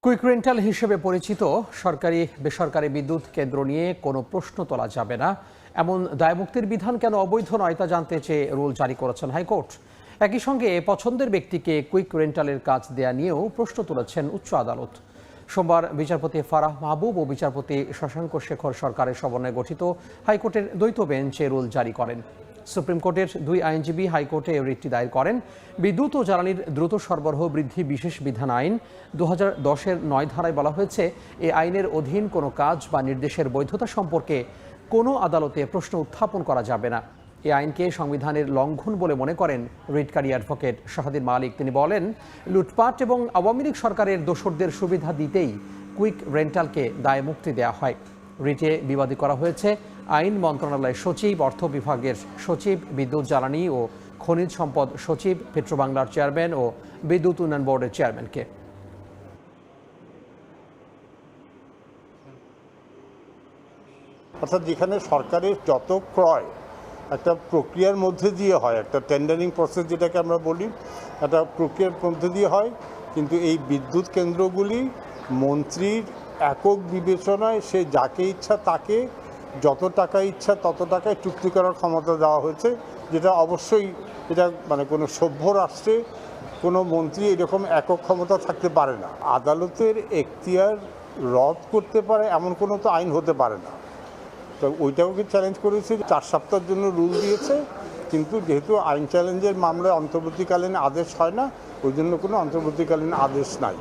Quick rental হিসেবে পরিচিত সরকারি বেসরকারি বিদ্যুৎ কেন্দ্র নিয়ে কোনো প্রশ্ন তোলা যাবে না, এমন দায়মুক্তির বিধান কেন অবৈধ নয় তা জানতে চেয়ে রুল জারি করেছেন হাইকোর্ট। একই সঙ্গে পছন্দের ব্যক্তিকে কুইক রেন্টালের কাজ দেয়া নিয়েও প্রশ্ন তুলেছেন উচ্চ আদালত। সোমবার বিচারপতি ফারাহ মাহবুব ও বিচারপতি শশাঙ্ক শেখর সরকারের সমন্বয়ে গঠিত হাইকোর্টের দ্বৈত বেঞ্চ এ রুল জারি করেন। সুপ্রিম কোর্টের দুই আইনজীবী হাইকোর্টে রিটটি দায়ের করেন। বিদ্যুৎ ও জ্বালানির দ্রুত সরবরাহ বৃদ্ধি বিশেষ বিধান আইন 2010-এর 9 ধারায় বলা হয়েছে, এই আইনের অধীন কোনো কাজ বা নির্দেশের বৈধতা সম্পর্কে কোনো আদালতে প্রশ্ন উত্থাপন করা যাবে না। এই আইনকে সংবিধানের লঙ্ঘন বলে মনে করেন রিটকারী অ্যাডভোকেট শাহাদীন মালিক। তিনি বলেন, লুটপাট এবং আওয়ামী লীগ সরকারের দোসরদের সুবিধা দিতেই কুইক রেন্টালকে দায় মুক্তি দেওয়া হয়। রিটে বিবাদী করা হয়েছে আইন মন্ত্রণালয়ের সচিব, অর্থ বিভাগের সচিব, বিদ্যুৎ জ্বালানি ও খনিজ সম্পদ সচিব, পেট্রোবাংলার চেয়ারম্যান ও বিদ্যুৎ উন্নয়ন বোর্ডের চেয়ারম্যানকে। অর্থাৎ যেখানে সরকারের যত ক্রয় একটা প্রক্রিয়ার মধ্যে দিয়ে হয়, একটা টেন্ডারিং প্রসেস যেটাকে আমরা বলি, একটা প্রক্রিয়ার মধ্যে দিয়ে হয়, কিন্তু এই বিদ্যুৎ কেন্দ্রগুলি মন্ত্রীর একক বিবেচনায় সে যাকে ইচ্ছা তাকে যত টাকা ইচ্ছা তত টাকায় চুক্তি করার ক্ষমতা দেওয়া হয়েছে, যেটা অবশ্যই এটা কোনো সভ্য রাষ্ট্রে কোনো মন্ত্রী এরকম একক ক্ষমতা থাকতে পারে না। আদালতের এখতিয়ার রদ করতে পারে এমন কোনো তো আইন হতে পারে না। তো ওইটাকে চ্যালেঞ্জ করেছে, 4 সপ্তাহের জন্য রুল দিয়েছে, কিন্তু যেহেতু আইন চ্যালেঞ্জের মামলায় অন্তর্বর্তীকালীন আদেশ হয় না, ওই জন্য কোনো অন্তর্বর্তীকালীন আদেশ নাই।